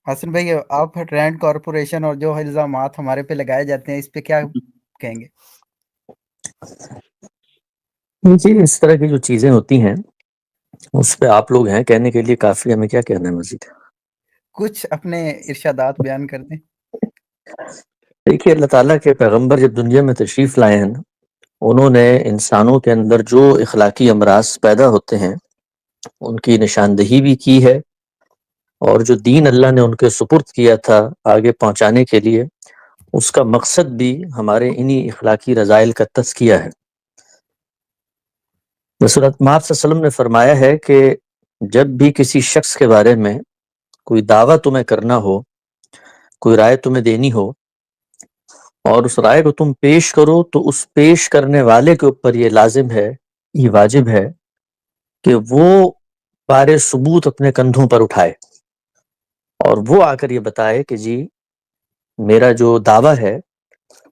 حسن بھائی، آپ رینڈ کارپوریشن اور جو الزامات ہمارے پہ لگائے جاتے ہیں اس پہ کیا کہیں گے؟ جی، اس طرح کی جو چیزیں ہوتی ہیں اس پہ آپ لوگ ہیں کہنے کے لیے، کافی ہمیں کیا کہنا ہے مزید؟ کچھ اپنے ارشادات بیان کر دیں۔ دیکھیے، اللہ تعالیٰ کے پیغمبر جب دنیا میں تشریف لائے ہیں، انہوں نے انسانوں کے اندر جو اخلاقی امراض پیدا ہوتے ہیں ان کی نشاندہی بھی کی ہے، اور جو دین اللہ نے ان کے سپرد کیا تھا آگے پہنچانے کے لیے، اس کا مقصد بھی ہمارے انہی اخلاقی رذائل کا تزکیہ ہے۔ رسول اللہ صلی اللہ علیہ وسلم نے فرمایا ہے کہ جب بھی کسی شخص کے بارے میں کوئی دعویٰ تمہیں کرنا ہو، کوئی رائے تمہیں دینی ہو، اور اس رائے کو تم پیش کرو، تو اس پیش کرنے والے کے اوپر یہ لازم ہے، یہ واجب ہے کہ وہ بار ثبوت اپنے کندھوں پر اٹھائے، اور وہ آ کر یہ بتائے کہ جی میرا جو دعویٰ ہے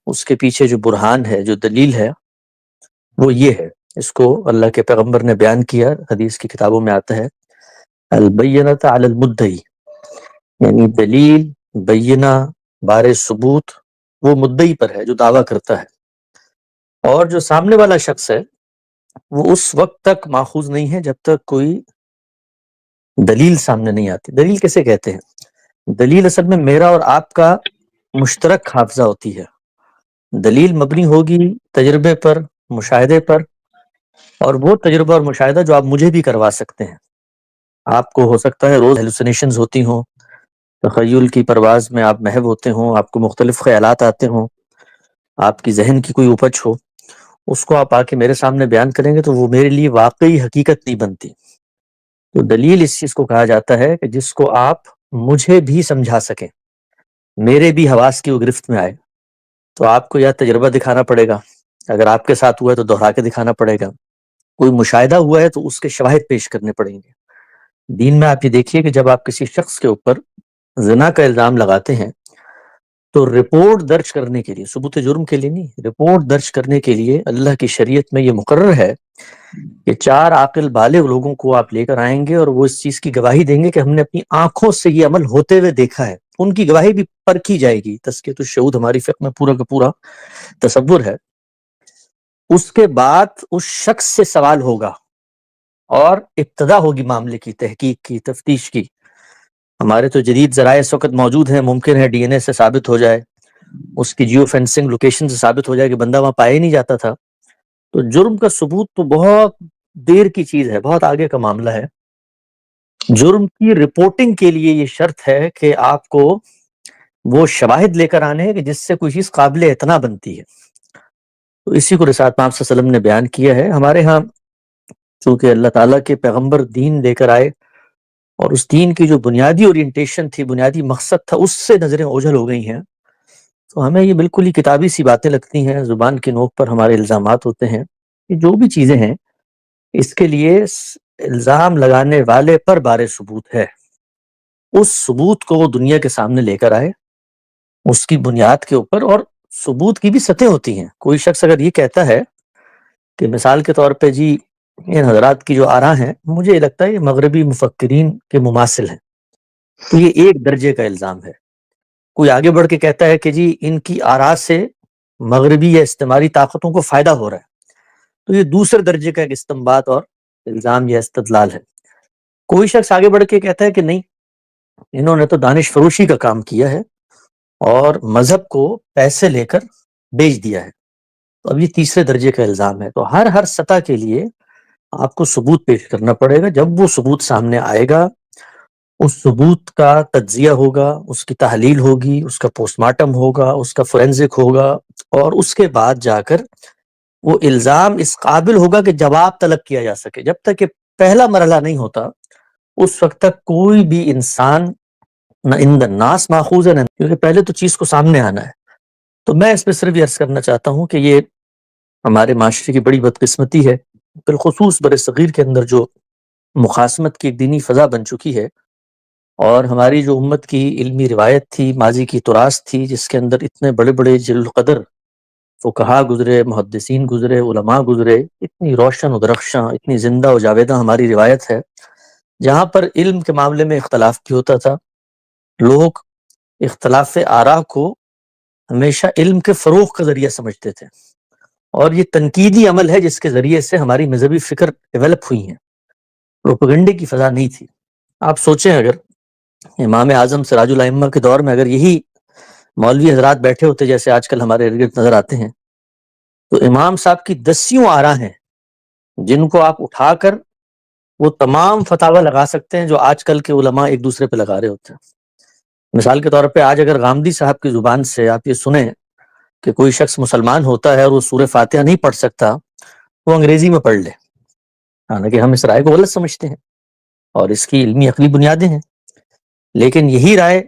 اس کے پیچھے جو برہان ہے، جو دلیل ہے، وہ یہ ہے۔ اس کو اللہ کے پیغمبر نے بیان کیا، حدیث کی کتابوں میں آتا ہے البینۃ علی المدعی، یعنی دلیل، بینہ، بار ثبوت وہ مدعی پر ہے جو دعویٰ کرتا ہے، اور جو سامنے والا شخص ہے وہ اس وقت تک ماخوذ نہیں ہے جب تک کوئی دلیل سامنے نہیں آتی۔ دلیل کیسے کہتے ہیں؟ دلیل اصل میں میرا اور آپ کا مشترک حافظہ ہوتی ہے۔ دلیل مبنی ہوگی تجربے پر، مشاہدے پر، اور وہ تجربہ اور مشاہدہ جو آپ مجھے بھی کروا سکتے ہیں۔ آپ کو ہو سکتا ہے روز ہیلوسینیشنز ہوتی ہوں، تخیل کی پرواز میں آپ محو ہوتے ہوں، آپ کو مختلف خیالات آتے ہوں، آپ کی ذہن کی کوئی اپج ہو، اس کو آپ آ کے میرے سامنے بیان کریں گے تو وہ میرے لیے واقعی حقیقت نہیں بنتی۔ تو دلیل اس چیز کو کہا جاتا ہے کہ جس کو آپ مجھے بھی سمجھا سکیں، میرے بھی حواس کی وہ گرفت میں آئے۔ تو آپ کو یا تجربہ دکھانا پڑے گا، اگر آپ کے ساتھ ہوا ہے تو دوہرا کے دکھانا پڑے گا، کوئی مشاہدہ ہوا ہے تو اس کے شواہد پیش کرنے پڑیں گے۔ دین میں آپ یہ دیکھیے کہ جب آپ کسی شخص کے اوپر زنا کا الزام لگاتے ہیں تو رپورٹ درج کرنے کے لیے، ثبوت جرم کے لیے نہیں، رپورٹ درج کرنے کے لیے اللہ کی شریعت میں یہ مقرر ہے کہ 4 عاقل بالغ لوگوں کو آپ لے کر آئیں گے، اور وہ اس چیز کی گواہی دیں گے کہ ہم نے اپنی آنکھوں سے یہ عمل ہوتے ہوئے دیکھا ہے۔ ان کی گواہی بھی پرکھی جائے گی۔ تزکیۃ الشہود ہماری فقہ میں پورا کا پورا تصور ہے۔ اس کے بعد اس شخص سے سوال ہوگا اور ابتدا ہوگی معاملے کی تحقیق کی، تفتیش کی۔ ہمارے تو جدید ذرائع اس وقت موجود ہیں، ممکن ہے ڈی این اے سے ثابت ہو جائے، اس کی جیو فینسنگ لوکیشن سے ثابت ہو جائے کہ بندہ وہاں پایا ہی نہیں جاتا تھا۔ تو جرم کا ثبوت تو بہت دیر کی چیز ہے، بہت آگے کا معاملہ ہے۔ جرم کی رپورٹنگ کے لیے یہ شرط ہے کہ آپ کو وہ شواہد لے کر آنے ہیں کہ جس سے کوئی چیز قابل اعتنا بنتی ہے۔ تو اسی کو رسالت پاک صلی اللہ علیہ وسلم نے بیان کیا ہے۔ ہمارے ہاں چونکہ اللہ تعالیٰ کے پیغمبر دین لے کر آئے، اور اس دین کی جو بنیادی اورینٹیشن تھی، بنیادی مقصد تھا، اس سے نظریں اوجھل ہو گئی ہیں، تو ہمیں یہ بالکل ہی کتابی سی باتیں لگتی ہیں، زبان کی نوک پر ہمارے الزامات ہوتے ہیں۔ یہ جو بھی چیزیں ہیں اس کے لیے الزام لگانے والے پر بار ثبوت ہے، اس ثبوت کو وہ دنیا کے سامنے لے کر آئے، اس کی بنیاد کے اوپر۔ اور ثبوت کی بھی سطح ہوتی ہیں۔ کوئی شخص اگر یہ کہتا ہے کہ مثال کے طور پہ جی ان حضرات کی جو آراء ہیں مجھے یہ لگتا ہے یہ مغربی مفکرین کے مماثل ہیں، تو یہ ایک درجے کا الزام ہے۔ کوئی آگے بڑھ کے کہتا ہے کہ جی ان کی آراء سے مغربی یا استعماری طاقتوں کو فائدہ ہو رہا ہے، تو یہ دوسرے درجے کا ایک استنباط اور الزام یا استدلال ہے۔ کوئی شخص آگے بڑھ کے کہتا ہے کہ نہیں، انہوں نے تو دانش فروشی کا کام کیا ہے اور مذہب کو پیسے لے کر بیچ دیا ہے، تو اب یہ تیسرے درجے کا الزام ہے۔ تو ہر سطح کے لیے آپ کو ثبوت پیش کرنا پڑے گا۔ جب وہ ثبوت سامنے آئے گا، اس ثبوت کا تجزیہ ہوگا، اس کی تحلیل ہوگی، اس کا پوسٹ مارٹم ہوگا، اس کا فورینزک ہوگا، اور اس کے بعد جا کر وہ الزام اس قابل ہوگا کہ جواب طلب کیا جا سکے۔ جب تک کہ پہلا مرحلہ نہیں ہوتا اس وقت تک کوئی بھی انسان نہ ان الناس ماخوذ ہے، نہ، کیونکہ پہلے تو چیز کو سامنے آنا ہے۔ تو میں اس پہ صرف یہ عرض کرنا چاہتا ہوں کہ یہ ہمارے معاشرے کی بڑی بدقسمتی ہے، بالخصوص بر صغیر کے اندر جو مخاصمت کی ایک دینی فضا بن چکی ہے، اور ہماری جو امت کی علمی روایت تھی، ماضی کی تراث تھی، جس کے اندر اتنے بڑے بڑے جلیل القدر فقہا گزرے، محدثین گزرے، علماء گزرے، اتنی روشن و درخشاں، اتنی زندہ و جاویدہ ہماری روایت ہے، جہاں پر علم کے معاملے میں اختلاف بھی ہوتا تھا، لوگ اختلاف آراء کو ہمیشہ علم کے فروغ کا ذریعہ سمجھتے تھے، اور یہ تنقیدی عمل ہے جس کے ذریعے سے ہماری مذہبی فکر ڈیولپ ہوئی ہیں، پروپیگنڈے کی فضا نہیں تھی۔ آپ سوچیں اگر امام اعظم سراج الائمہ کے دور میں اگر یہی مولوی حضرات بیٹھے ہوتے جیسے آج کل ہمارے ارد گرد نظر آتے ہیں، تو امام صاحب کی دسیوں آراء ہیں جن کو آپ اٹھا کر وہ تمام فتاوی لگا سکتے ہیں جو آج کل کے علماء ایک دوسرے پہ لگا رہے ہوتے ہیں۔ مثال کے طور پہ آج اگر غامدی صاحب کی زبان سے آپ یہ سنیں کہ کوئی شخص مسلمان ہوتا ہے اور وہ سورہ فاتحہ نہیں پڑھ سکتا، وہ انگریزی میں پڑھ لے، حالانکہ ہم اس رائے کو غلط سمجھتے ہیں اور اس کی علمی عقلی بنیادیں ہیں، لیکن یہی رائے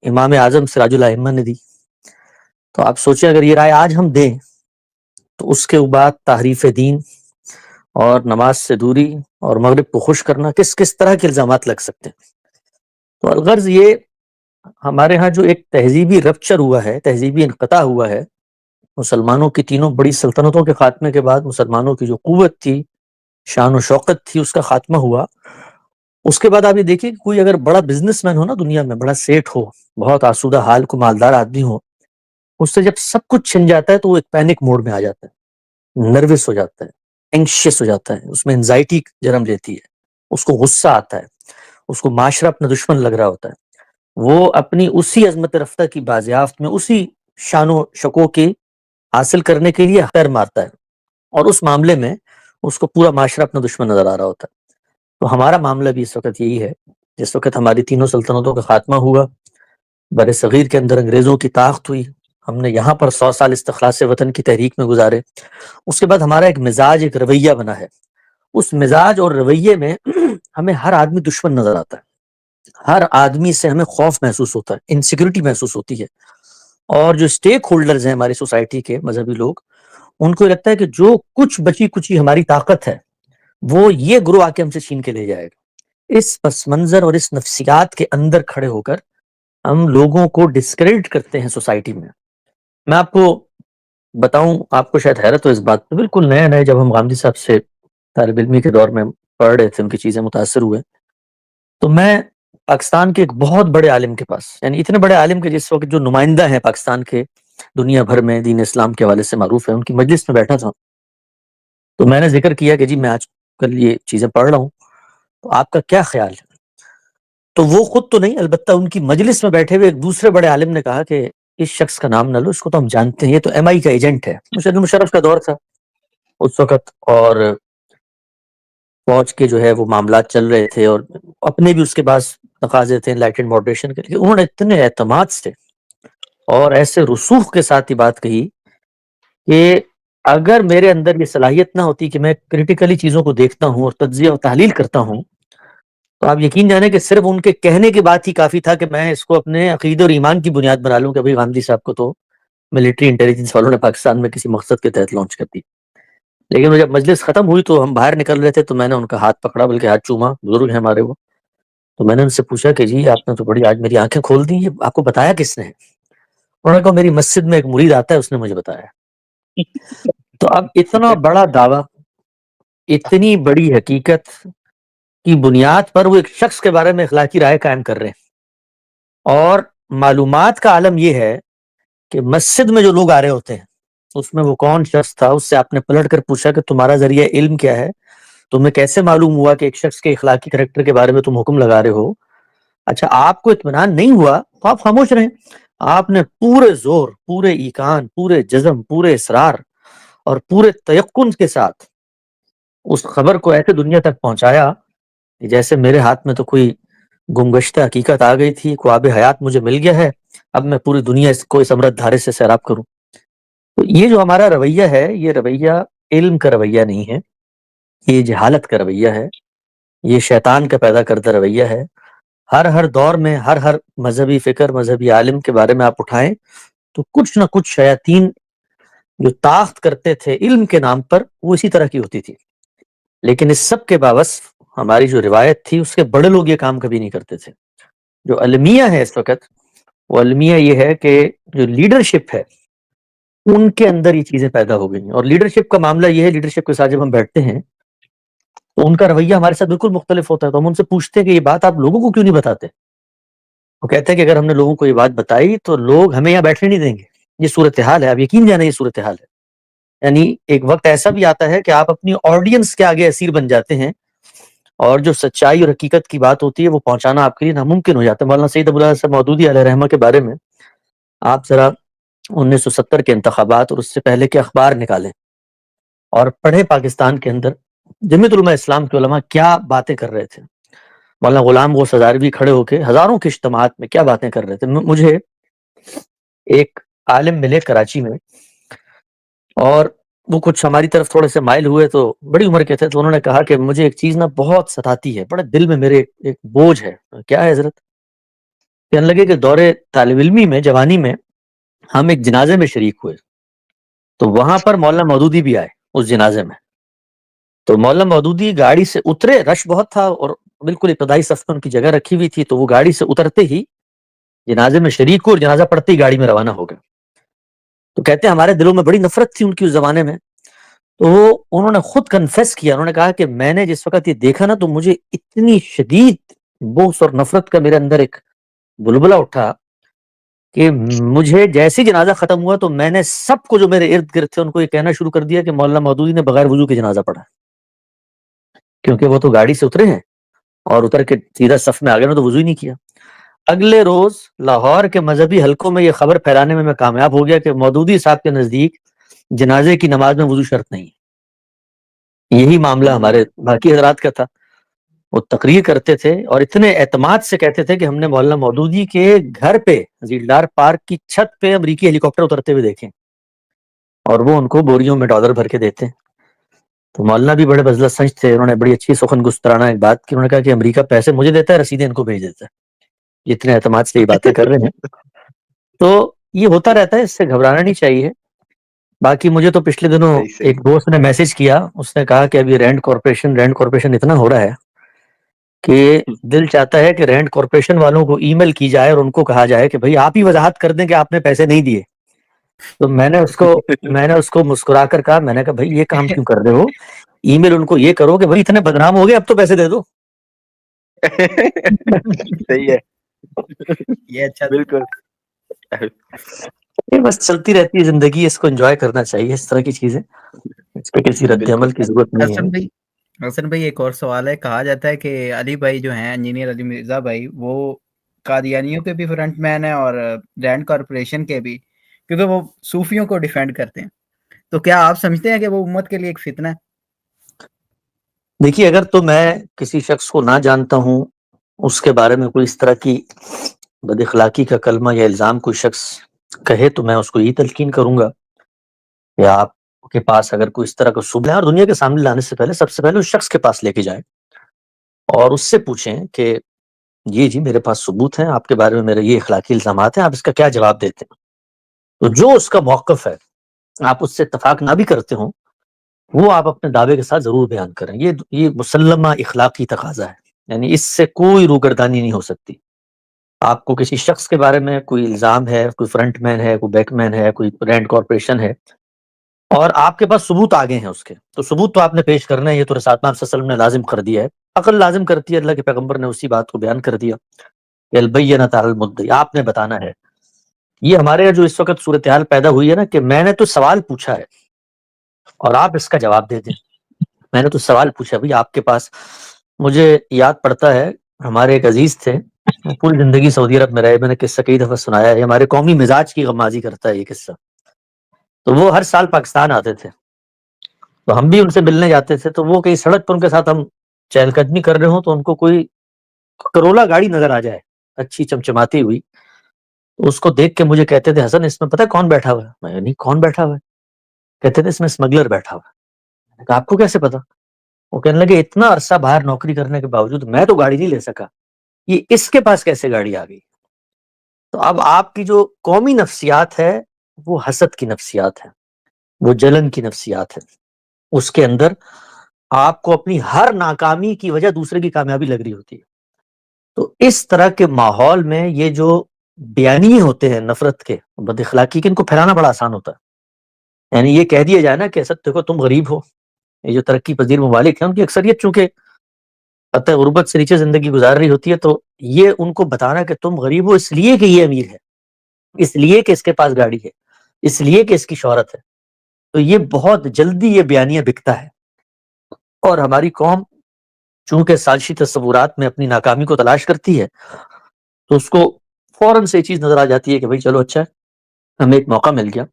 امام اعظم سراج الائمہ نے دی۔ تو آپ سوچیں اگر یہ رائے آج ہم دیں تو اس کے بعد تحریف دین اور نماز سے دوری اور مغرب کو خوش کرنا کس کس طرح کے الزامات لگ سکتے ہیں۔ تو الغرض یہ ہمارے ہاں جو ایک تہذیبی رپچر ہوا ہے، تہذیبی انقطاع ہوا ہے، مسلمانوں کی تینوں بڑی سلطنتوں کے خاتمے کے بعد مسلمانوں کی جو قوت تھی، شان و شوقت تھی، اس کا خاتمہ ہوا۔ اس کے بعد آپ یہ دیکھیں کہ کوئی اگر بڑا بزنس مین ہو نا دنیا میں، بڑا سیٹ ہو، بہت آسودہ حال کو مالدار آدمی ہو، اس سے جب سب کچھ چھن جاتا ہے تو وہ ایک پینک موڈ میں آ جاتا ہے، نروس ہو جاتا ہے، اینکشیس ہو جاتا ہے، اس میں انزائٹی جنم لیتی ہے، اس کو غصہ آتا ہے، اس کو معاشرہ اپنا دشمن لگ رہا ہوتا ہے، وہ اپنی اسی عظمت رفتہ کی بازیافت میں اسی شان و شکو کی حاصل کرنے کے لیے پیر مارتا ہے، اور اس معاملے میں اس کو پورا معاشرہ اپنا دشمن نظر آ رہا ہوتا ہے۔ تو ہمارا معاملہ بھی اس وقت یہی ہے، جس وقت ہماری تینوں سلطنتوں کا خاتمہ ہوا، بر صغیر کے اندر انگریزوں کی طاقت ہوئی، ہم نے یہاں پر 100 سال استخلاص وطن کی تحریک میں گزارے، اس کے بعد ہمارا ایک مزاج، ایک رویہ بنا ہے، اس مزاج اور رویے میں ہمیں ہر آدمی دشمن نظر آتا ہے، ہر آدمی سے ہمیں خوف محسوس ہوتا ہے، انسیکیورٹی محسوس ہوتی ہے، اور جو اسٹیک ہولڈرز ہیں ہماری سوسائٹی کے مذہبی لوگ، ان کو یہ لگتا ہے کہ جو کچھ بچی کچی ہماری طاقت ہے وہ یہ گروہ آ کے ہم سے چھین کے لے جائے گا۔ اس پس منظر اور اس نفسیات کے اندر کھڑے ہو کر ہم لوگوں کو ڈسکریڈٹ کرتے ہیں سوسائٹی میں۔ میں آپ کو بتاؤں، آپ کو شاید حیرت ہو اس بات پہ، بالکل نئے نئے جب ہم غامدی صاحب سے طالب علمی کے دور میں پڑھ رہے تھے، ان کی چیزیں متاثر ہوئے، تو میں پاکستان کے ایک بہت بڑے عالم کے پاس، یعنی اتنے بڑے عالم کے جس وقت جو نمائندہ ہیں پاکستان کے دنیا بھر میں دین اسلام کے حوالے سے معروف ہے، ان کی مجلس میں بیٹھا تھا، تو میں نے ذکر کیا کہ جی میں آج کل یہ چیزیں پڑھ رہا ہوں، تو آپ کا کیا خیال ہے؟ تو وہ خود تو نہیں، البتہ ان کی مجلس میں بیٹھے ہوئے ایک دوسرے بڑے عالم نے کہا کہ اس شخص کا نام نہ لو، اس کو تو ہم جانتے ہیں، یہ تو ایم آئی کا ایجنٹ ہے۔ مشرف کا دور تھا اس وقت، اور فوج کے جو ہے وہ معاملات چل رہے تھے، اور اپنے بھی اس کے پاس تقاضے تھے انلائٹنڈ ماڈریشن کے لیے۔ انہوں نے اتنے اعتماد سے اور ایسے رسوخ کے ساتھ یہ بات کہی کہ اگر میرے اندر یہ صلاحیت نہ ہوتی کہ میں کریٹیکلی چیزوں کو دیکھتا ہوں اور تجزیہ و تحلیل کرتا ہوں، تو آپ یقین جانیں کہ صرف ان کے کہنے کی بات ہی کافی تھا کہ میں اس کو اپنے عقیدے اور ایمان کی بنیاد بنا لوں کہ بھائی غامدی صاحب کو تو ملٹری انٹیلیجنس والوں نے پاکستان میں کسی مقصد کے تحت لانچ کر دی۔ لیکن جب مجلس ختم ہوئی تو ہم باہر نکل رہے تھے، تو میں نے ان کا ہاتھ پکڑا، بلکہ ہاتھ چوما، بزرگ ہیں ہمارے وہ، تو میں نے ان سے پوچھا کہ جی آپ نے تو بڑی آج میری آنکھیں کھول دی، یہ آپ کو بتایا کس نے؟ انہوں نے کہا میری مسجد میں ایک مرید آتا ہے، اس نے مجھے بتایا۔ تو اب اتنا بڑا دعویٰ، اتنی بڑی حقیقت کی بنیاد پر وہ ایک شخص کے بارے میں اخلاقی رائے قائم کر رہے ہیں، اور معلومات کا عالم یہ ہے کہ مسجد میں جو لوگ آ رہے ہوتے ہیں اس میں وہ کون شخص تھا، اس سے آپ نے پلٹ کر پوچھا کہ تمہارا ذریعہ علم کیا ہے، تمہیں کیسے معلوم ہوا کہ ایک شخص کے اخلاقی کریکٹر کے بارے میں تم حکم لگا رہے ہو؟ اچھا آپ کو اطمینان نہیں ہوا تو آپ خاموش رہیں، آپ نے پورے زور، پورے ایقان، پورے جزم، پورے اصرار اور پورے تیقن کے ساتھ اس خبر کو ایسے دنیا تک پہنچایا کہ جیسے میرے ہاتھ میں تو کوئی گمگشتہ حقیقت آ گئی تھی، کوئی آب حیات مجھے مل گیا ہے، اب میں پوری دنیا کو اس امرت دھارے سے سیراب کروں۔ تو یہ جو ہمارا رویہ ہے، یہ رویہ علم کا رویہ نہیں ہے، یہ جہالت کا رویہ ہے، یہ شیطان کا پیدا کردہ رویہ ہے۔ ہر دور میں ہر مذہبی فکر، مذہبی عالم کے بارے میں آپ اٹھائیں تو کچھ نہ کچھ شیاطین جو طاقت کرتے تھے علم کے نام پر، وہ اسی طرح کی ہوتی تھی۔ لیکن اس سب کے باوجود ہماری جو روایت تھی، اس کے بڑے لوگ یہ کام کبھی نہیں کرتے تھے۔ جو المیہ ہے اس وقت، وہ المیہ یہ ہے کہ جو لیڈرشپ ہے ان کے اندر یہ چیزیں پیدا ہو گئی ہیں، اور لیڈرشپ کا معاملہ یہ ہے، لیڈرشپ کے ساتھ جب ہم بیٹھتے ہیں تو ان کا رویہ ہمارے ساتھ بالکل مختلف ہوتا ہے، تو ہم ان سے پوچھتے ہیں کہ یہ بات آپ لوگوں کو کیوں نہیں بتاتے؟ وہ کہتے ہیں کہ اگر ہم نے لوگوں کو یہ بات بتائی تو لوگ ہمیں یہاں بیٹھنے نہیں دیں گے. یہ صورتحال ہے, آپ یقین جانے یہ صورتحال ہے. یعنی ایک وقت ایسا بھی آتا ہے کہ آپ اپنی آڈینس کے آگے اسیر بن جاتے ہیں, اور جو سچائی اور حقیقت کی بات ہوتی ہے وہ پہنچانا آپ کے لیے ناممکن ہو جاتا ہے. مولانا سید ابو الحسن مودودی علیہ رحمہ کے بارے میں آپ ذرا 1970 کے انتخابات اور اس سے پہلے کے اخبار نکالیں اور پڑھے پاکستان کے اندر جمعیت علماء اسلام کے علماء کیا باتیں کر رہے تھے. مولانا غلام غوث ہزاروی کھڑے ہو کے ہزاروں کے اجتماعات میں کیا باتیں کر رہے تھے. مجھے ایک عالم ملے کراچی میں, اور وہ کچھ ہماری طرف تھوڑے سے مائل ہوئے, تو بڑی عمر کے تھے, تو انہوں نے کہا کہ مجھے ایک چیز نا بہت ستاتی ہے, بڑے دل میں میرے ایک بوجھ ہے. کیا ہے حضرت؟ کہنے لگے کہ دور طالب علمی میں, جوانی میں ہم ایک جنازے میں شریک ہوئے, تو وہاں پر مولانا مودودی بھی آئے اس جنازے میں. تو مولانا مودودی گاڑی سے اترے, رش بہت تھا اور بالکل ابتدائی صف میں ان کی جگہ رکھی ہوئی تھی, تو وہ گاڑی سے اترتے ہی جنازے میں شریک ہوئے اور جنازہ پڑھتے ہی گاڑی میں روانہ ہو گئے. تو کہتے ہیں ہمارے دلوں میں بڑی نفرت تھی ان کی اس زمانے میں. تو انہوں نے خود کنفیس کیا, انہوں نے کہا کہ میں نے جس وقت یہ دیکھا نا تو مجھے اتنی شدید بغض اور نفرت کا میرے اندر ایک بلبلہ اٹھا کہ مجھے جیسے جنازہ ختم ہوا تو میں نے سب کو جو میرے ارد گرد تھے ان کو یہ کہنا شروع کر دیا کہ مولانا مودودی نے بغیر وضو کے جنازہ پڑھا, کیونکہ وہ تو گاڑی سے اترے ہیں اور اتر کے سیدھا صف میں آ گئے, تو وضو ہی نہیں کیا. اگلے روز لاہور کے مذہبی حلقوں میں یہ خبر پھیلانے میں کامیاب ہو گیا کہ مودودی صاحب کے نزدیک جنازے کی نماز میں وضو شرط نہیں. یہی معاملہ ہمارے باقی حضرات کا تھا. وہ تقریر کرتے تھے اور اتنے اعتماد سے کہتے تھے کہ ہم نے مولانا مودودی کے گھر پہ زیلدار پارک کی چھت پہ امریکی ہیلی کاپٹر اترتے ہوئے دیکھیں, اور وہ ان کو بوریوں میں ڈالر بھر کے دیتے. تو مولانا بھی بڑے بزلت سنج تھے, انہوں نے بڑی اچھی سخن گسترانہ ایک بات کی. انہوں نے کہا کہ امریکہ پیسے مجھے دیتا ہے, رسیدیں ان کو بھیج دیتا ہے. اتنے اعتماد سے یہ باتیں کر رہے ہیں. تو یہ ہوتا رہتا ہے, اس سے گھبرانا نہیں چاہیے. باقی مجھے تو پچھلے دنوں ایک دوست نے میسج کیا, اس نے کہا کہ ابھی رینٹ کارپوریشن اتنا ہو رہا ہے کہ دل چاہتا ہے کہ رینٹ کارپوریشن والوں کو ای میل کی جائے اور ان کو کہا جائے کہ بھئی آپ ہی وضاحت کر دیں کہ آپ نے پیسے نہیں دیے. تو میں نے اس کو مسکرا کر کہا, میں نے کہا بھائی یہ کام کیوں کر رہے ہو, ای میل ان کو یہ کرو کہ بھائی اتنے بدنام ہو گئے اب تو پیسے دے دو. صحیح ہے, یہ اچھا بالکل. یہ بس چلتی رہتی ہے زندگی, اس کو انجوائے کرنا چاہیے. اس طرح کی چیزیں, اس پہ کسی رد عمل کی ضرورت نہیں ہے. حسن بھائی ایک اور سوال ہے. کہا جاتا ہے کہ علی بھائی جو ہیں, انجینئر علی مرزا بھائی, وہ قادیانیوں کے بھی فرنٹ مین ہیں اور رینڈ کارپوریشن کے بھی, کیونکہ وہ صوفیوں کو ڈیفینڈ کرتے ہیں. تو کیا آپ سمجھتے ہیں کہ وہ امت کے لیے ایک فتنہ ہے؟ دیکھیے, اگر تو میں کسی شخص کو نہ جانتا ہوں, اس کے بارے میں کوئی اس طرح کی بد اخلاقی کا کلمہ یا الزام کوئی شخص کہے تو میں اس کو یہ تلقین کروں گا کہ آپ کے پاس اگر کوئی اس طرح کا شبہ ہے, اور دنیا کے سامنے لانے سے پہلے سب سے پہلے اس شخص کے پاس لے کے جائیں اور اس سے پوچھیں کہ جی میرے پاس ثبوت ہیں, آپ کے بارے میں میرے یہ اخلاقی الزامات ہیں, آپ اس کا کیا جواب دیتے ہیں. تو جو اس کا موقف ہے, آپ اس سے اتفاق نہ بھی کرتے ہوں, وہ آپ اپنے دعوے کے ساتھ ضرور بیان کریں. یہ مسلمہ اخلاقی تقاضا ہے, یعنی اس سے کوئی روگردانی نہیں ہو سکتی. آپ کو کسی شخص کے بارے میں کوئی الزام ہے, کوئی فرنٹ مین ہے, کوئی بیک مین ہے, کوئی رینٹ کارپوریشن ہے, اور آپ کے پاس ثبوت آگے ہیں اس کے, تو ثبوت تو آپ نے پیش کرنا ہے. یہ تو رسالت صلی اللہ علیہ وسلم نے لازم کر دیا ہے, عقل لازم کرتی ہے, اللہ کے پیغمبر نے اسی بات کو بیان کر دیا کہ البینۃ علی المدعی, آپ نے بتانا ہے. یہ ہمارے جو اس وقت صورتحال پیدا ہوئی ہے نا, کہ میں نے تو سوال پوچھا ہے اور آپ اس کا جواب دے دیں. میں نے تو سوال پوچھا بھائی آپ کے پاس. مجھے یاد پڑتا ہے, ہمارے ایک عزیز تھے, پوری زندگی سعودی عرب میں رہے, میں نے قصہ کئی دفعہ سنایا ہے, ہمارے قومی مزاج کی غمازی کرتا ہے یہ قصہ. تو وہ ہر سال پاکستان آتے تھے, تو ہم بھی ان سے ملنے جاتے تھے. تو وہ کئی سڑک پر ان کے ساتھ ہم چہل قدمی کر رہے ہوں, تو ان کو کوئی کرولا گاڑی نظر آ جائے اچھی چمچماتی ہوئی, تو اس کو دیکھ کے مجھے کہتے تھے, حسن اس میں پتہ ہے کون بیٹھا ہوا ہے؟ میں نہیں, کون بیٹھا ہوا ہے؟ کہتے تھے اس میں اسمگلر بیٹھا ہوا ہے. میں نے کہا آپ کو کیسے پتا؟ وہ کہنے لگے اتنا عرصہ باہر نوکری کرنے کے باوجود میں تو گاڑی نہیں لے سکا, یہ اس کے پاس کیسے گاڑی آ گئی؟ تو اب آپ کی جو قومی نفسیات ہے وہ حسد کی نفسیات ہے, وہ جلن کی نفسیات ہے. اس کے اندر آپ کو اپنی ہر ناکامی کی وجہ دوسرے کی کامیابی لگ رہی ہوتی ہے. تو اس طرح کے ماحول میں یہ جو بیانیے ہوتے ہیں نفرت کے, بد اخلاقی کے, ان کو پھیلانا بڑا آسان ہوتا ہے. یعنی یہ کہہ دیا جائے نا کہ ایسا دیکھو تم غریب ہو, یہ جو ترقی پذیر ممالک ہیں ان کی اکثریت چونکہ خطۂ غربت سے نیچے زندگی گزار رہی ہوتی ہے، تو یہ ان کو بتانا کہ تم غریب ہو اس لیے کہ یہ امیر ہے، اس لیے کہ اس کے پاس گاڑی ہے، اس لیے کہ اس کی شہرت ہے، تو یہ بہت جلدی یہ بیانیہ بکتا ہے۔ اور ہماری قوم چونکہ سازشی تصورات میں اپنی ناکامی کو تلاش کرتی ہے، تو اس کو فوراً سے یہ چیز نظر آ جاتی ہے کہ بھائی چلو اچھا ہے، ہمیں ایک موقع مل گیا۔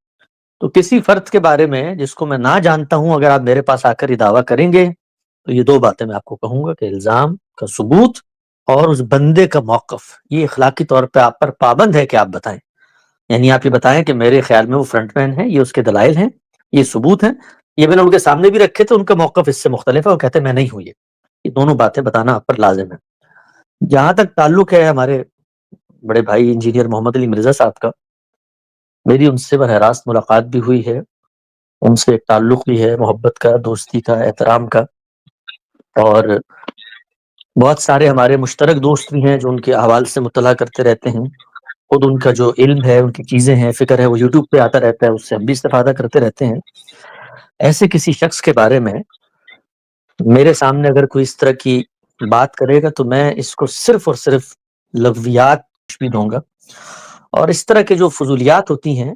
تو کسی فرد کے بارے میں جس کو میں نہ جانتا ہوں، اگر آپ میرے پاس آ کر یہ دعویٰ کریں گے، تو یہ دو باتیں میں آپ کو کہوں گا کہ الزام کا ثبوت اور اس بندے کا موقف، یہ اخلاقی طور پہ آپ پر پابند ہے کہ آپ بتائیں۔ یعنی آپ یہ بتائیں کہ میرے خیال میں وہ فرنٹ مین ہے، یہ اس کے دلائل ہیں، یہ ثبوت ہیں، یہ میں نے ان کے سامنے بھی رکھے تھے، ان کا موقف اس سے مختلف ہے، وہ کہتے ہیں میں نہیں ہوں، یہ دونوں باتیں بتانا آپ پر لازم ہے۔ جہاں تک تعلق ہے ہمارے بڑے بھائی انجینئر محمد علی مرزا صاحب کا، میری ان سے براہ راست ملاقات بھی ہوئی ہے، ان سے ایک تعلق بھی ہے، محبت کا، دوستی کا، احترام کا، اور بہت سارے ہمارے مشترک دوست بھی ہیں جو ان کے احوال سے مطلع کرتے رہتے ہیں۔ خود ان کا جو علم ہے، ان کی چیزیں ہیں، فکر ہے، وہ یوٹیوب پہ آتا رہتا ہے، اس سے ہم بھی استفادہ کرتے رہتے ہیں۔ ایسے کسی شخص کے بارے میں میرے سامنے اگر کوئی اس طرح کی بات کرے گا، تو میں اس کو صرف اور صرف لغویات بھی دوں گا، اور اس طرح کے جو فضولیات ہوتی ہیں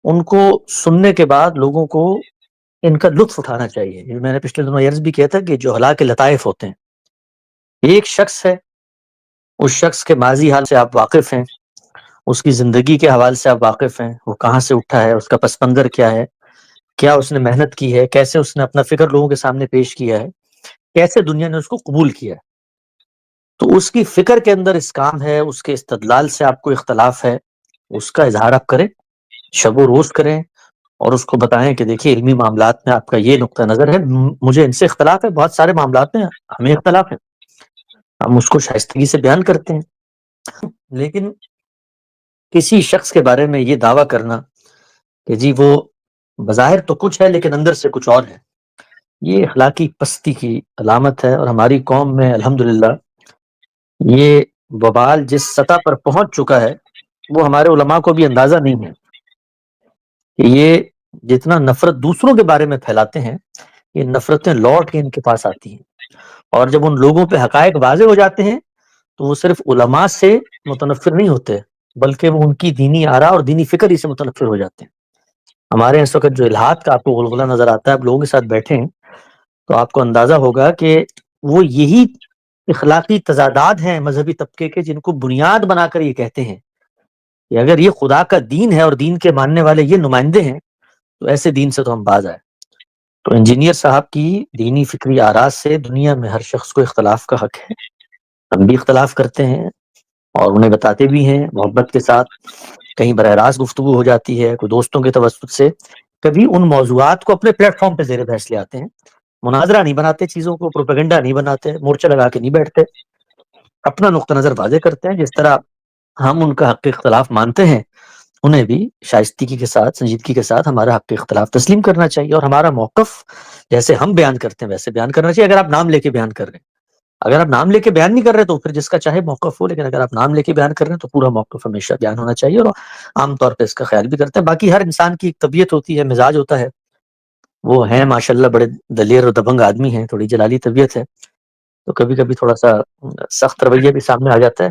ان کو سننے کے بعد لوگوں کو ان کا لطف اٹھانا چاہیے۔ میں نے پچھلے دنوں عرض بھی کیا تھا کہ جو ہلا کے لطائف ہوتے ہیں، ایک شخص ہے، اس شخص کے ماضی حال سے آپ واقف ہیں، اس کی زندگی کے حوالے سے آپ واقف ہیں، وہ کہاں سے اٹھا ہے، اس کا پس منظر کیا ہے، کیا اس نے محنت کی ہے، کیسے اس نے اپنا فکر لوگوں کے سامنے پیش کیا ہے، کیسے دنیا نے اس کو قبول کیا ہے۔ تو اس کی فکر کے اندر اس کام ہے، اس کے استدلال سے آپ کو اختلاف ہے، اس کا اظہار آپ کریں، شب و روز کریں، اور اس کو بتائیں کہ دیکھیے علمی معاملات میں آپ کا یہ نقطہ نظر ہے، مجھے ان سے اختلاف ہے، بہت سارے معاملات میں ہمیں اختلاف ہے، ہم اس کو شائستگی سے بیان کرتے ہیں۔ لیکن کسی شخص کے بارے میں یہ دعویٰ کرنا کہ جی وہ بظاہر تو کچھ ہے لیکن اندر سے کچھ اور ہے، یہ اخلاقی پستی کی علامت ہے، اور ہماری قوم میں الحمدللہ یہ وبال جس سطح پر پہنچ چکا ہے وہ ہمارے علماء کو بھی اندازہ نہیں ہے کہ یہ جتنا نفرت دوسروں کے بارے میں پھیلاتے ہیں، یہ نفرتیں لوٹ کے ان کے پاس آتی ہیں، اور جب ان لوگوں پہ حقائق واضح ہو جاتے ہیں تو وہ صرف علماء سے متنفر نہیں ہوتے، بلکہ وہ ان کی دینی آراء اور دینی فکر ہی سے متنفر ہو جاتے ہیں۔ ہمارے اس وقت جو الہاد کا آپ کو غلغلہ نظر آتا ہے، آپ لوگوں کے ساتھ بیٹھے ہیں تو آپ کو اندازہ ہوگا کہ وہ یہی اخلاقی تضادات ہیں مذہبی طبقے کے، جن کو بنیاد بنا کر یہ کہتے ہیں کہ اگر یہ خدا کا دین ہے اور دین کے ماننے والے یہ نمائندے ہیں تو ایسے دین سے تو ہم باز آئے۔ تو انجینئر صاحب کی دینی فکری آراء سے دنیا میں ہر شخص کو اختلاف کا حق ہے، ہم بھی اختلاف کرتے ہیں اور انہیں بتاتے بھی ہیں محبت کے ساتھ، کہیں براہ راست گفتگو ہو جاتی ہے، کوئی دوستوں کے توسط سے، کبھی ان موضوعات کو اپنے پلیٹ فارم پہ زیر بحث لے آتے ہیں، مناظرہ نہیں بناتے، چیزوں کو پروپیگنڈا نہیں بناتے، مورچہ لگا کے نہیں بیٹھتے، اپنا نقطہ نظر واضح کرتے ہیں۔ جس طرح ہم ان کا حق اختلاف مانتے ہیں، انہیں بھی شائستگی کے ساتھ، سنجیدگی کے ساتھ ہمارا حق اختلاف تسلیم کرنا چاہیے، اور ہمارا موقف جیسے ہم بیان کرتے ہیں ویسے بیان کرنا چاہیے۔ اگر آپ نام لے کے بیان کر رہے ہیں، اگر آپ نام لے کے بیان نہیں کر رہے تو پھر جس کا چاہے موقف ہو، لیکن اگر آپ نام لے کے بیان کر رہے ہیں تو پورا موقف ہمیشہ بیان ہونا چاہیے، اور عام طور پہ اس کا خیال بھی کرتے ہیں۔ باقی ہر انسان کی ایک طبیعت ہوتی ہے، مزاج ہوتا ہے، وہ ہیں ماشاءاللہ بڑے دلیر اور دبنگ آدمی ہیں، تھوڑی جلالی طبیعت ہے، تو کبھی کبھی تھوڑا سا سخت رویہ بھی سامنے آ جاتا ہے۔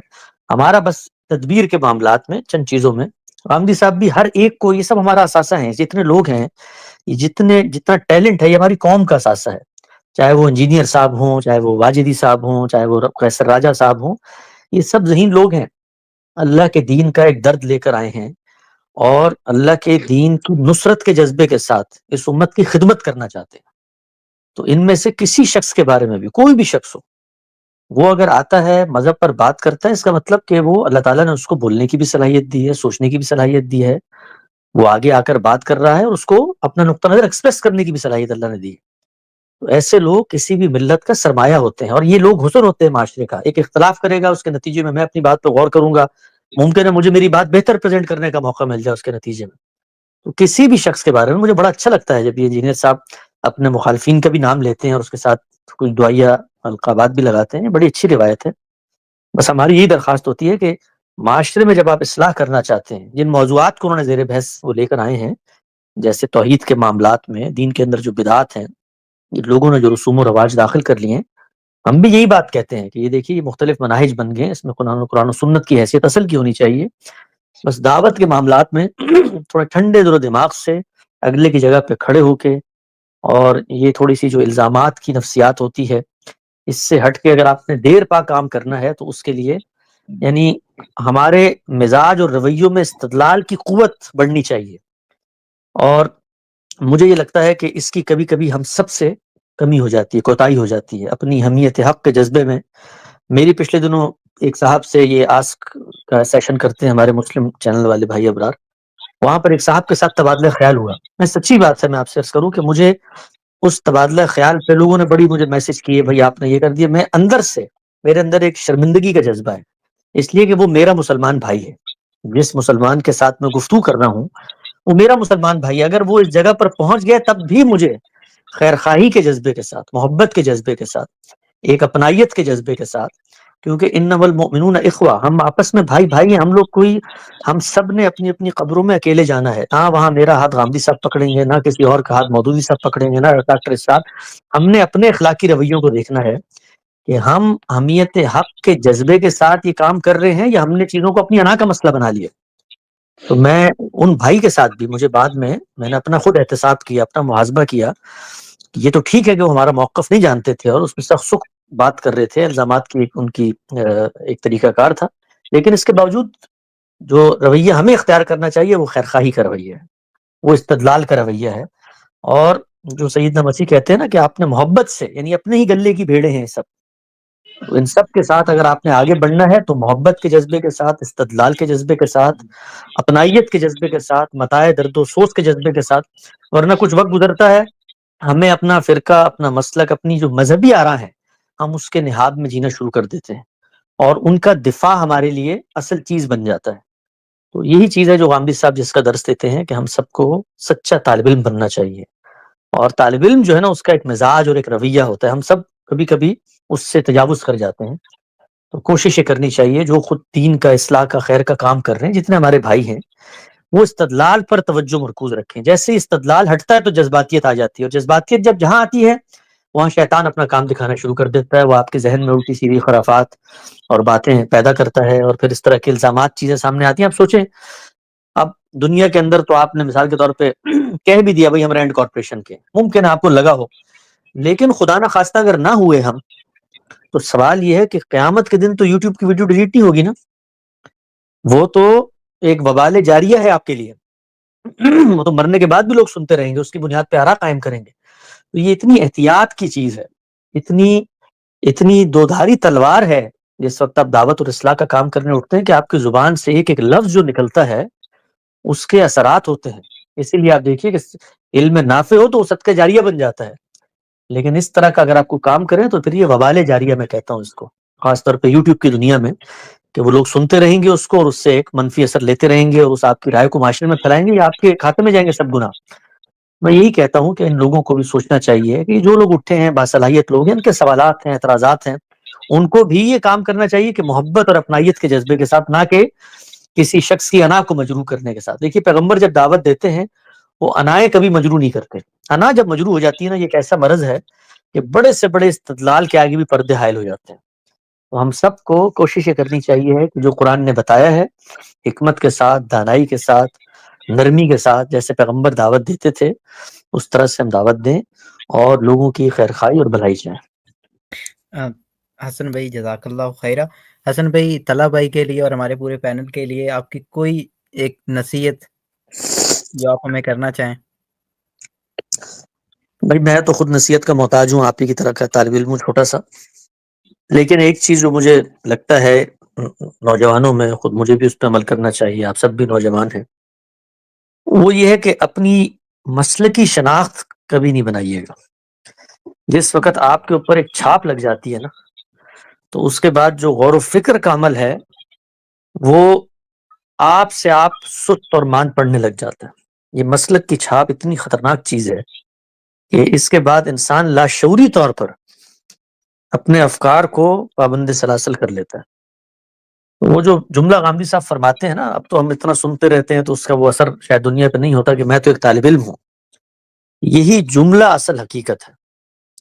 ہمارا بس تدبیر کے معاملات میں، چند چیزوں میں، آمدی صاحب بھی ہر ایک کو، یہ سب ہمارا اثاثہ ہیں، جتنے لوگ ہیں، یہ جتنا ٹیلنٹ ہے، یہ ہماری قوم کا اثاثہ ہے، چاہے وہ انجینئر صاحب ہوں، چاہے وہ واجدی صاحب ہوں، چاہے وہ قیصر راجہ صاحب ہوں، یہ سب ذہین لوگ ہیں، اللہ کے دین کا ایک درد لے کر آئے ہیں، اور اللہ کے دین کی نصرت کے جذبے کے ساتھ اس امت کی خدمت کرنا چاہتے ہیں۔ تو ان میں سے کسی شخص کے بارے میں بھی، کوئی بھی شخص ہو، وہ اگر آتا ہے مذہب پر بات کرتا ہے، اس کا مطلب کہ وہ اللہ تعالیٰ نے اس کو بولنے کی بھی صلاحیت دی ہے، سوچنے کی بھی صلاحیت دی ہے، وہ آگے آ کر بات کر رہا ہے اور اس کو اپنا نقطہ نظر ایکسپریس کرنے کی بھی صلاحیت اللہ نے دی ہے۔ تو ایسے لوگ کسی بھی ملت کا سرمایہ ہوتے ہیں، اور یہ لوگ حسن ہوتے ہیں معاشرے کا۔ ایک اختلاف کرے گا، اس کے نتیجے میں اپنی بات پہ غور کروں گا، ممکن ہے مجھے میری بات بہتر پریزنٹ کرنے کا موقع مل جائے اس کے نتیجے میں۔ تو کسی بھی شخص کے بارے میں مجھے بڑا اچھا لگتا ہے جب یہ انجینئر صاحب اپنے مخالفین کا بھی نام لیتے ہیں اور اس کے ساتھ کچھ دعائیہ القابات بھی لگاتے ہیں، بڑی اچھی روایت ہے۔ بس ہماری یہی درخواست ہوتی ہے کہ معاشرے میں جب آپ اصلاح کرنا چاہتے ہیں، جن موضوعات کو انہوں نے زیر بحث وہ لے کر آئے ہیں، جیسے توحید کے معاملات میں، دین کے اندر جو بدعات ہیں، لوگوں نے جو رسوم و رواج داخل کر لیے ہیں، ہم بھی یہی بات کہتے ہیں کہ یہ دیکھیے یہ مختلف مناہج بن گئے ہیں، اس میں قرآن و سنت کی حیثیت اصل کی ہونی چاہیے. بس دعوت کے معاملات میں تھوڑے ٹھنڈے دل و دماغ سے اگلے کی جگہ پہ کھڑے ہو کے، اور یہ تھوڑی سی جو الزامات کی نفسیات ہوتی ہے اس سے ہٹ کے اگر آپ نے دیر پا کام کرنا ہے تو اس کے لیے یعنی ہمارے مزاج اور رویوں میں استدلال کی قوت بڑھنی چاہیے. اور مجھے یہ لگتا ہے کہ اس کی کبھی کبھی ہم سب سے کمی ہو جاتی ہے، کوتاہی ہو جاتی ہے اپنی حمیت حق کے جذبے میں. میری پچھلے دنوں ایک صاحب سے یہ آسک کا سیشن کرتے ہیں ہمارے مسلم چینل والے بھائی ابرار، وہاں پر ایک صاحب کے ساتھ تبادلہ خیال ہوا. میں سچی بات ہے میں آپ سے عرض کروں کہ مجھے اس تبادلہ خیال پہ لوگوں نے بڑی مجھے میسج کیے، بھائی آپ نے یہ کر دیا. میں اندر سے میرے اندر ایک شرمندگی کا جذبہ ہے، اس لیے کہ وہ میرا مسلمان بھائی ہے. جس مسلمان کے ساتھ میں گفتگو کر رہا ہوں وہ میرا مسلمان بھائی ہے. اگر وہ اس جگہ پر پہنچ گیا تب بھی مجھے خیر خواہی کے جذبے کے ساتھ، محبت کے جذبے کے ساتھ، ایک اپنائیت کے جذبے کے ساتھ، کیونکہ انما المؤمنون اخوہ، ہم آپس میں بھائی بھائی ہیں. ہم لوگ ہم سب نے اپنی اپنی قبروں میں اکیلے جانا ہے. ہاں وہاں میرا ہاتھ غامدی صاحب پکڑیں گے، نہ کسی اور کا ہاتھ مودودی صاحب پکڑیں گے، نہ ڈاکٹر صاحب. ہم نے اپنے اخلاقی رویوں کو دیکھنا ہے کہ ہم حمیت حق کے جذبے کے ساتھ یہ کام کر رہے ہیں یا ہم نے چیزوں کو اپنی انا کا مسئلہ بنا لیا. تو میں ان بھائی کے ساتھ بھی مجھے بعد میں نے اپنا خود احتساب کیا، اپنا محاسبہ کیا. یہ تو ٹھیک ہے کہ وہ ہمارا موقف نہیں جانتے تھے اور اس میں سخت سخت بات کر رہے تھے، الزامات کی ان کی ایک طریقہ کار تھا، لیکن اس کے باوجود جو رویہ ہمیں اختیار کرنا چاہیے وہ خیرخواہی کا رویہ ہے، وہ استدلال کا رویہ ہے. اور جو سیدنا مسیح کہتے ہیں نا کہ آپ نے محبت سے، یعنی اپنے ہی گلے کی بھیڑیں ہیں سب، تو ان سب کے ساتھ اگر آپ نے آگے بڑھنا ہے تو محبت کے جذبے کے ساتھ، استدلال کے جذبے کے ساتھ، اپنائیت کے جذبے کے ساتھ، متاع درد و سوز کے جذبے کے ساتھ. ورنہ کچھ وقت گزرتا ہے ہمیں اپنا فرقہ، اپنا مسلک، اپنی جو مذہبی آراء ہیں ہم اس کے نہاد میں جینا شروع کر دیتے ہیں اور ان کا دفاع ہمارے لیے اصل چیز بن جاتا ہے. تو یہی چیز ہے جو غامدی صاحب جس کا درس دیتے ہیں کہ ہم سب کو سچا طالب علم بننا چاہیے. اور طالب علم جو ہے نا اس کا ایک مزاج اور ایک رویہ ہوتا ہے، ہم سب کبھی کبھی اس سے تجاوز کر جاتے ہیں. تو کوشش یہ کرنی چاہیے جو خود دین کا، اصلاح کا، خیر کا کام کر رہے ہیں، جتنے ہمارے بھائی ہیں، وہ استدلال پر توجہ مرکوز رکھیں. جیسے استدلال ہٹتا ہے تو جذباتیت آ جاتی ہے، اور جذباتیت جب جہاں آتی ہے وہاں شیطان اپنا کام دکھانا شروع کر دیتا ہے. وہ آپ کے ذہن میں الٹی سیدھی خرافات اور باتیں پیدا کرتا ہے، اور پھر اس طرح کے الزامات چیزیں سامنے آتی ہیں. آپ سوچیں اب دنیا کے اندر تو آپ نے مثال کے طور پہ کہہ بھی دیا بھائی ہم رینڈ کارپوریشن کے، ممکن ہے آپ کو لگا ہو، لیکن خدا نہ خواستہ اگر نہ ہوئے ہم، تو سوال یہ ہے کہ قیامت کے دن تو یوٹیوب کی ویڈیو ڈیلیٹ نہیں ہوگی نا، وہ تو ایک وبال جاریہ ہے آپ کے لیے. وہ تو مرنے کے بعد بھی لوگ سنتے رہیں گے، اس کی بنیاد پہ آراء قائم کریں گے. تو یہ اتنی احتیاط کی چیز ہے، اتنی اتنی دودھاری تلوار ہے جس وقت آپ دعوت اور اصلاح کا کام کرنے اٹھتے ہیں کہ آپ کی زبان سے ایک ایک لفظ جو نکلتا ہے اس کے اثرات ہوتے ہیں. اسی لیے آپ دیکھیے کہ علم نافع ہو تو وہ صدقہ جاریہ بن جاتا ہے، لیکن اس طرح کا اگر آپ کو کام کریں تو پھر یہ وبال جاریہ میں کہتا ہوں اس کو، خاص طور پہ یوٹیوب کی دنیا میں، کہ وہ لوگ سنتے رہیں گے اس کو اور اس سے ایک منفی اثر لیتے رہیں گے اور اس آپ کی رائے کو معاشرے میں پھیلائیں گے یا آپ کے کھاتے میں جائیں گے سب گناہ. میں یہی کہتا ہوں کہ ان لوگوں کو بھی سوچنا چاہیے کہ جو لوگ اٹھے ہیں، باصلاحیت لوگ ہیں، ان کے سوالات ہیں، اعتراضات ہیں، ان کو بھی یہ کام کرنا چاہیے کہ محبت اور اپنائیت کے جذبے کے ساتھ، نہ کہ کسی شخص کی انا کو مجروح کرنے کے ساتھ. دیکھیے پیغمبر جب دعوت دیتے ہیں وہ انائیں کبھی مجروح نہیں کرتے. انا جب مجروح ہو جاتی ہے نا، یہ ایک ایسا مرض ہے کہ بڑے سے بڑے استدلال کے آگے بھی پردے حائل ہو جاتے ہیں. تو ہم سب کو کوشش یہ کرنی چاہیے کہ جو قرآن نے بتایا ہے حکمت کے ساتھ، دانائی کے ساتھ، نرمی کے ساتھ، جیسے پیغمبر دعوت دیتے تھے اس طرح سے ہم دعوت دیں اور لوگوں کی خیرخواہی اور بھلائی چاہیں. حسن بھائی جزاک اللہ خیرہ. حسن بھائی، طلحہ بھائی کے لیے اور ہمارے پورے پینل کے لیے آپ کی کوئی ایک نصیحت جو آپ ہمیں کرنا چاہیں؟ بھائی میں تو خود نصیحت کا محتاج ہوں، آپ ہی کی طرح کا طالب علم ہوں چھوٹا سا، لیکن ایک چیز جو مجھے لگتا ہے نوجوانوں میں، خود مجھے بھی اس پہ عمل کرنا چاہیے، آپ سب بھی نوجوان ہیں، وہ یہ ہے کہ اپنی مسلکی شناخت کبھی نہیں بنائیے گا. جس وقت آپ کے اوپر ایک چھاپ لگ جاتی ہے نا، تو اس کے بعد جو غور و فکر کا عمل ہے وہ آپ سے آپ سست اور مان پڑنے لگ جاتا ہے. یہ مسلک کی چھاپ اتنی خطرناک چیز ہے کہ اس کے بعد انسان لاشعوری طور پر اپنے افکار کو پابند سلاسل کر لیتا ہے. وہ جو جملہ غامدی صاحب فرماتے ہیں نا، اب تو ہم اتنا سنتے رہتے ہیں تو اس کا وہ اثر شاید دنیا پہ نہیں ہوتا کہ میں تو ایک طالب علم ہوں، یہی جملہ اصل حقیقت ہے.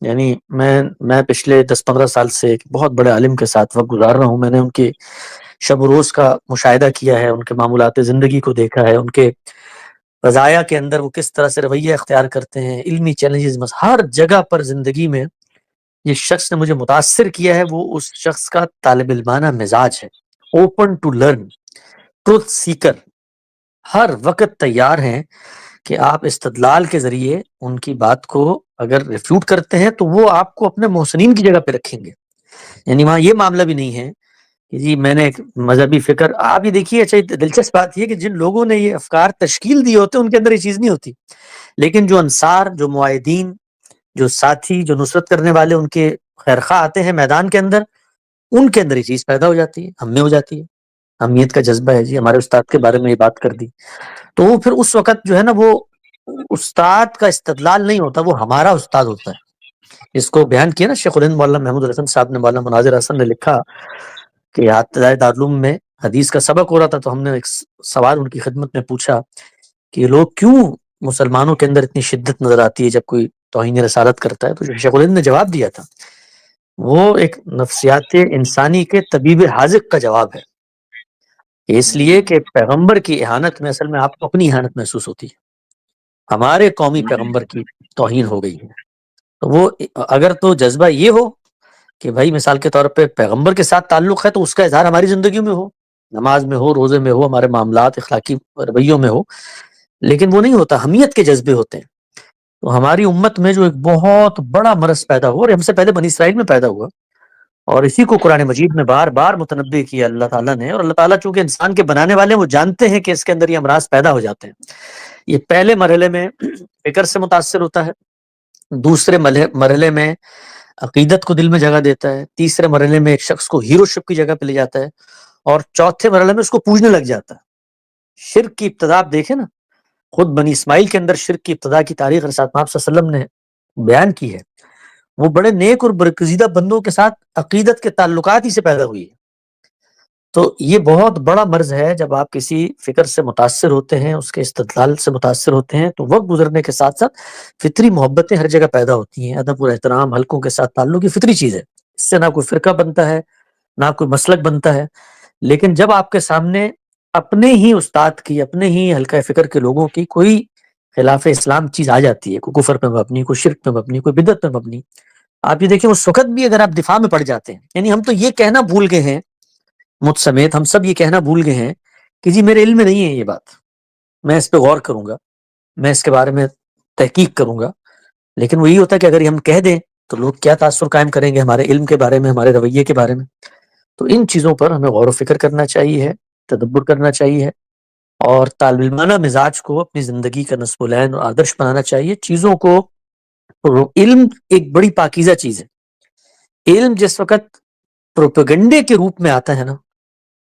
یعنی میں پچھلے 10-15 سال سے ایک بہت بڑے عالم کے ساتھ وقت گزار رہا ہوں. میں نے ان کے شب و روز کا مشاہدہ کیا ہے، ان کے معمولات زندگی کو دیکھا ہے، ان کے فضائیہ کے اندر وہ کس طرح سے رویہ اختیار کرتے ہیں، علمی چیلنجز ہر جگہ پر زندگی میں یہ شخص نے مجھے متاثر کیا ہے. وہ اس شخص کا طالب علمانہ مزاج ہے، اوپن ٹو لرن، ٹروتھ سیکر، ہر وقت تیار ہیں کہ آپ استدلال کے ذریعے ان کی بات کو اگر ریفیوٹ کرتے ہیں تو وہ آپ کو اپنے محسنین کی جگہ پہ رکھیں گے. یعنی وہاں یہ معاملہ بھی نہیں ہے کہ جی میں نے ایک مذہبی فکر. آپ یہ دیکھیے، اچھا دلچسپ بات یہ کہ جن لوگوں نے یہ افکار تشکیل دی ہوتے ہیں ان کے اندر یہ چیز نہیں ہوتی، لیکن جو انصار، جو معاہدین، جو ساتھی، جو نصرت کرنے والے ان کے خیرخواہ آتے ہیں میدان کے اندر، ان کے اندر یہ چیز پیدا ہو جاتی ہے، ہم میں ہو جاتی ہے. اہمیت کا جذبہ ہے جی، ہمارے استاد کے بارے میں یہ بات کر دی تو وہ پھر اس وقت جو ہے نا، وہ استاد کا استدلال نہیں ہوتا، وہ ہمارا استاد ہوتا ہے. اس کو بیان کیا نا شیخ الہند مولانا محمود الحسن صاحب نے، مولانا مناظر حسن نے لکھا کہ دارالعلوم میں حدیث کا سبق ہو رہا تھا تو ہم نے ایک سوال ان کی خدمت میں پوچھا کہ لوگ کیوں مسلمانوں کے اندر اتنی شدت نظر آتی ہے جب کوئی توہین رسالت کرتا ہے. تو شیخ الہند نے جواب دیا تھا، وہ ایک نفسیات انسانی کے طبیب حاذق کا جواب ہے. اس لیے کہ پیغمبر کی اہانت میں اصل میں آپ کو اپنی اہانت محسوس ہوتی ہے، ہمارے قومی پیغمبر کی توہین ہو گئی ہے. تو وہ اگر تو جذبہ یہ ہو کہ بھائی مثال کے طور پہ پیغمبر کے ساتھ تعلق ہے تو اس کا اظہار ہماری زندگیوں میں ہو، نماز میں ہو، روزے میں ہو، ہمارے معاملات اخلاقی رویوں میں ہو، لیکن وہ نہیں ہوتا، حمیت کے جذبے ہوتے ہیں. تو ہماری امت میں جو ایک بہت بڑا مرض پیدا ہوا، اور ہم سے پہلے بنی اسرائیل میں پیدا ہوا، اور اسی کو قرآن مجید میں بار بار متنبع کیا اللہ تعالیٰ نے. اور اللہ تعالیٰ چونکہ انسان کے بنانے والے ہیں، وہ جانتے ہیں کہ اس کے اندر یہ امراض پیدا ہو جاتے ہیں. یہ پہلے مرحلے میں فکر سے متاثر ہوتا ہے، دوسرے مرحلے میں عقیدت کو دل میں جگہ دیتا ہے، تیسرے مرحلے میں ایک شخص کو ہیرو شپ کی جگہ پہ لے جاتا ہے، اور چوتھے مرحلے میں اس کو پوجنے لگ جاتا ہے. شرک کی ابتدا آپ دیکھیں نا، خود بنی اسماعیل کے اندر شرک کی ابتدا کی تاریخ رسول آپ صلی اللہ علیہ وسلم نے بیان کی ہے. وہ بڑے نیک اور برگزیدہ بندوں کے ساتھ عقیدت کے تعلقات ہی سے پیدا ہوئی ہے. تو یہ بہت بڑا مرض ہے. جب آپ کسی فکر سے متاثر ہوتے ہیں، اس کے استدلال سے متاثر ہوتے ہیں، تو وقت گزرنے کے ساتھ ساتھ فطری محبتیں ہر جگہ پیدا ہوتی ہیں. ادب اور احترام، حلقوں کے ساتھ تعلق، یہ فطری چیز ہے. اس سے نہ کوئی فرقہ بنتا ہے، نہ کوئی مسلک بنتا ہے. لیکن جب آپ کے سامنے اپنے ہی استاد کی، اپنے ہی حلقہ فکر کے لوگوں کی کوئی خلاف اسلام چیز آ جاتی ہے، کوئی کفر پہ مبنی، کوئی شرک پہ مبنی، کوئی بدعت پہ مبنی، آپ یہ دیکھیں اس وقت بھی اگر آپ دفاع میں پڑ جاتے ہیں. یعنی ہم تو یہ کہنا بھول گئے ہیں، مجھ سمیت ہم سب یہ کہنا بھول گئے ہیں کہ جی میرے علم میں نہیں ہے یہ بات، میں اس پہ غور کروں گا، میں اس کے بارے میں تحقیق کروں گا. لیکن وہ یہ ہوتا ہے کہ اگر ہم کہہ دیں تو لوگ کیا تاثر قائم کریں گے ہمارے علم کے بارے میں، ہمارے رویے کے بارے میں. تو ان چیزوں پر ہمیں غور و فکر کرنا چاہیے، تدبر کرنا چاہیے، اور طالب علمانہ مزاج کو اپنی زندگی کا نصب العین اور آدرش بنانا چاہیے. چیزوں کو، علم ایک بڑی پاکیزہ چیز ہے. علم جس وقت پروپیگنڈے کے روپ میں آتا ہے نا،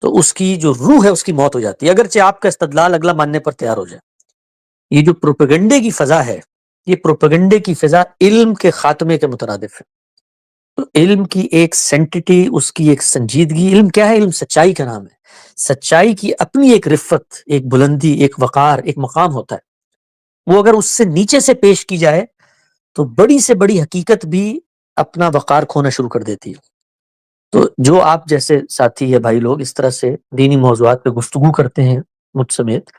تو اس کی جو روح ہے اس کی موت ہو جاتی ہے، اگرچہ آپ کا استدلال اگلا ماننے پر تیار ہو جائے. یہ جو پروپیگنڈے کی فضا ہے، یہ پروپیگنڈے کی فضا علم کے خاتمے کے مترادف ہے. تو علم کی ایک سینٹیٹی، اس کی ایک سنجیدگی. علم کیا ہے؟ علم سچائی کا نام ہے. سچائی کی اپنی ایک رفت، ایک بلندی، ایک وقار، ایک مقام ہوتا ہے. وہ اگر اس سے نیچے سے پیش کی جائے تو بڑی سے بڑی حقیقت بھی اپنا وقار کھونا شروع کر دیتی ہے. تو جو آپ جیسے ساتھی یا بھائی لوگ اس طرح سے دینی موضوعات پہ گفتگو کرتے ہیں مجھ سمیت،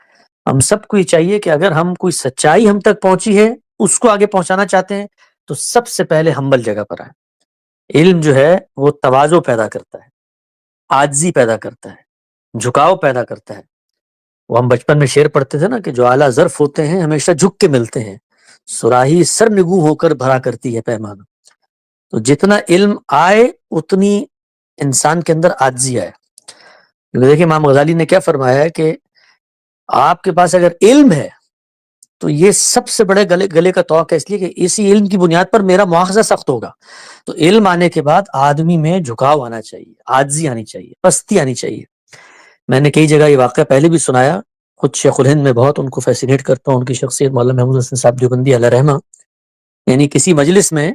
ہم سب کو یہ چاہیے کہ اگر ہم کوئی سچائی ہم تک پہنچی ہے اس کو آگے پہنچانا چاہتے ہیں تو سب سے پہلے ہمبل جگہ پر آئیں. علم جو ہے وہ تواضع پیدا کرتا ہے، عاجزی پیدا کرتا ہے، جھکاؤ پیدا کرتا ہے. وہ ہم بچپن میں شعر پڑھتے تھے نا کہ جو اعلیٰ ظرف ہوتے ہیں ہمیشہ جھک کے ملتے ہیں، سراہی سر نگو ہو کر بھرا کرتی ہے پیمانہ. تو جتنا علم آئے اتنی انسان کے اندر عاجزی آئے. دیکھیں امام غزالی نے کیا فرمایا ہے کہ آپ کے پاس اگر علم ہے تو یہ سب سے بڑے گلے کا توق ہے، اس لیے کہ اسی علم کی بنیاد پر میرا مواخذہ سخت ہوگا. تو علم آنے کے بعد آدمی میں جھکاؤ آنا چاہیے، عاجزی آنی چاہیے، پستی آنی چاہیے. میں نے کئی جگہ یہ واقعہ پہلے بھی سنایا، خود شیخ الہند میں بہت ان کو فیسینیٹ کرتا ہوں، ان کی شخصیت. مولانا محمود حسن صاحب دیوبندی علیہ رحمہ، یعنی کسی مجلس میں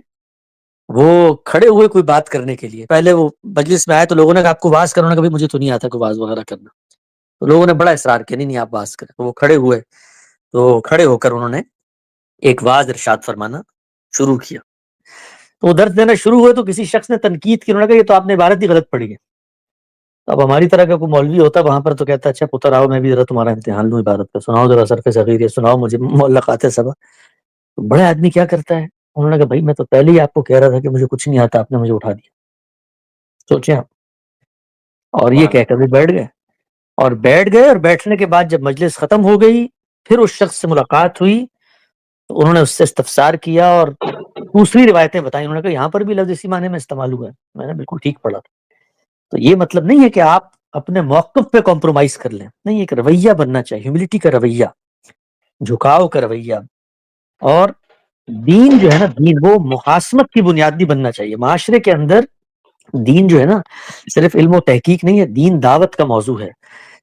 وہ کھڑے ہوئے کوئی بات کرنے کے لیے، پہلے وہ مجلس میں آئے تو لوگوں نے کہا آپ کو واز کرنا، کبھی مجھے تو نہیں آتا کوئی واز وغیرہ کرنا. تو لوگوں نے بڑا اصرار کیا، نہیں آپ واز کریں. تو وہ کھڑے ہوئے، تو کھڑے ہو کر انہوں نے ایک واز ارشاد فرمانا شروع کیا. تو وہ درس دینا شروع ہوئے تو کسی شخص نے تنقید کی، انہوں نے کہا یہ تو آپ نے عبارت ہی غلط پڑھی ہے. اب ہماری طرح کا کوئی مولوی ہوتا وہاں پر تو کہتا اچھا پتر آؤ میں بھی ذرا تمہارا امتحان لوں عبارت کا، سناؤ ذرا صرف صغیر، یہ سناؤ مجھے معلقات سبا. تو بڑے آدمی کیا کرتا ہے، انہوں نے کہا بھائی میں تو پہلے ہی آپ کو کہہ رہا تھا کہ مجھے کچھ نہیں آتا، آپ نے مجھے اٹھا دیا. سوچیں آپ. اور یہ کہہ کر بھی بیٹھ گئے اور بیٹھنے کے بعد جب مجلس ختم ہو گئی پھر اس شخص سے ملاقات ہوئی تو انہوں نے اس سے استفسار کیا اور دوسری روایتیں بتائیں. انہوں نے کہا یہاں پر بھی لفظ اسی معنی میں استعمال ہوا ہے. میں نے بالکل ٹھیک پڑھا تھا. تو یہ مطلب نہیں ہے کہ آپ اپنے موقف پہ کمپرومائز کر لیں، نہیں، ایک رویہ بننا چاہیے، ہیوملٹی کا رویہ، جھکاؤ کا رویہ. اور دین جو ہے نا، دین وہ محاسمت کی بنیاد بھی بننا چاہیے. معاشرے کے اندر دین جو ہے نا صرف علم و تحقیق نہیں ہے، دین دعوت کا موضوع ہے.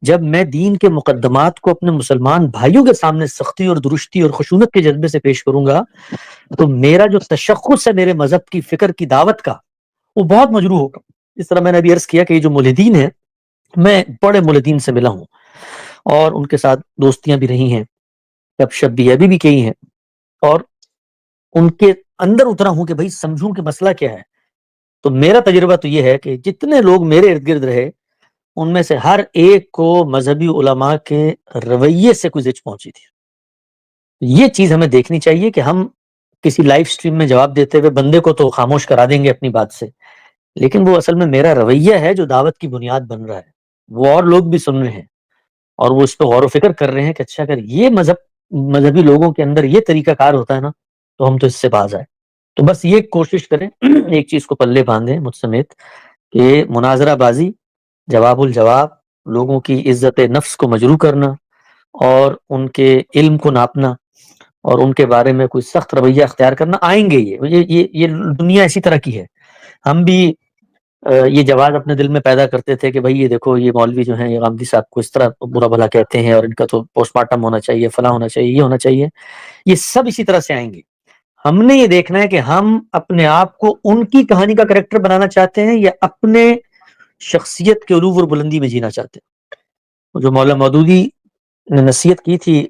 جب میں دین کے مقدمات کو اپنے مسلمان بھائیوں کے سامنے سختی اور درستی اور خشونت کے جذبے سے پیش کروں گا تو میرا جو تشخص ہے میرے مذہب کی فکر کی دعوت کا وہ بہت مجروح ہوگا. اس طرح میں نے ابھی عرض کیا کہ یہ جو ملحدین ہیں، میں بڑے ملحدین سے ملا ہوں اور ان کے ساتھ دوستیاں بھی رہی ہیں، گپ شپ بھی ابھی بھی کئی ہیں، اور ان کے اندر اترا ہوں کہ بھائی سمجھوں کہ مسئلہ کیا ہے. تو میرا تجربہ تو یہ ہے کہ جتنے لوگ میرے ارد گرد رہے ان میں سے ہر ایک کو مذہبی علماء کے رویے سے کوئی زچ پہنچی تھی. یہ چیز ہمیں دیکھنی چاہیے کہ ہم کسی لائف سٹریم میں جواب دیتے ہوئے بندے کو تو خاموش کرا دیں گے اپنی بات سے، لیکن وہ اصل میں میرا رویہ ہے جو دعوت کی بنیاد بن رہا ہے. وہ اور لوگ بھی سن رہے ہیں اور وہ اس پہ غور و فکر کر رہے ہیں کہ اچھا اگر یہ مذہبی لوگوں کے اندر یہ طریقہ کار ہوتا ہے نا تو ہم تو اس سے باز آئے. تو بس یہ کوشش کریں، ایک چیز کو پلے باندھیں مجھ سمیت، کہ مناظرہ بازی، جواب الجواب، لوگوں کی عزت نفس کو مجروح کرنا اور ان کے علم کو ناپنا اور ان کے بارے میں کوئی سخت رویہ اختیار کرنا آئیں گے. یہ دنیا اسی طرح کی ہے. ہم بھی یہ جواز اپنے دل میں پیدا کرتے تھے کہ بھائی یہ دیکھو یہ مولوی جو ہیں یہ غامدی صاحب کو اس طرح برا بھلا کہتے ہیں اور ان کا تو پوسٹ مارٹم ہونا چاہیے، فلاں ہونا چاہیے، یہ ہونا چاہیے. یہ سب اسی طرح سے آئیں گے. ہم نے یہ دیکھنا ہے کہ ہم اپنے آپ کو ان کی کہانی کا کریکٹر بنانا چاہتے ہیں یا اپنے شخصیت کے علو اور بلندی میں جینا چاہتے ہیں. جو مولا مودودی نے نصیحت کی تھی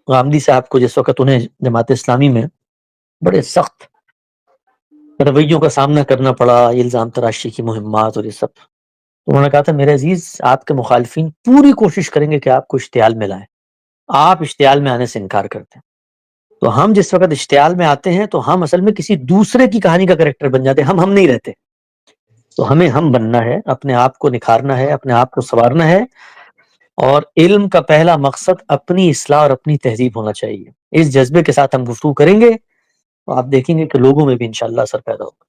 غامدی صاحب کو جس وقت انہیں جماعت اسلامی میں بڑے سخت رویوں کا سامنا کرنا پڑا، الزام تراشی کی مہمات اور یہ سب، تو انہوں نے کہا تھا میرے عزیز آپ کے مخالفین پوری کوشش کریں گے کہ آپ کو اشتعال میں لائیں، آپ اشتعال میں آنے سے انکار کرتے ہیں. تو ہم جس وقت اشتعال میں آتے ہیں تو ہم اصل میں کسی دوسرے کی کہانی کا کریکٹر بن جاتے ہیں، ہم نہیں رہتے. تو ہمیں ہم بننا ہے، اپنے آپ کو نکھارنا ہے، اپنے آپ کو سنوارنا ہے. اور علم کا پہلا مقصد اپنی اصلاح اور اپنی تہذیب ہونا چاہیے. اس جذبے کے ساتھ ہم گفتگو کریں گے تو آپ دیکھیں گے کہ لوگوں میں بھی انشاءاللہ اثر پیدا ہوگا.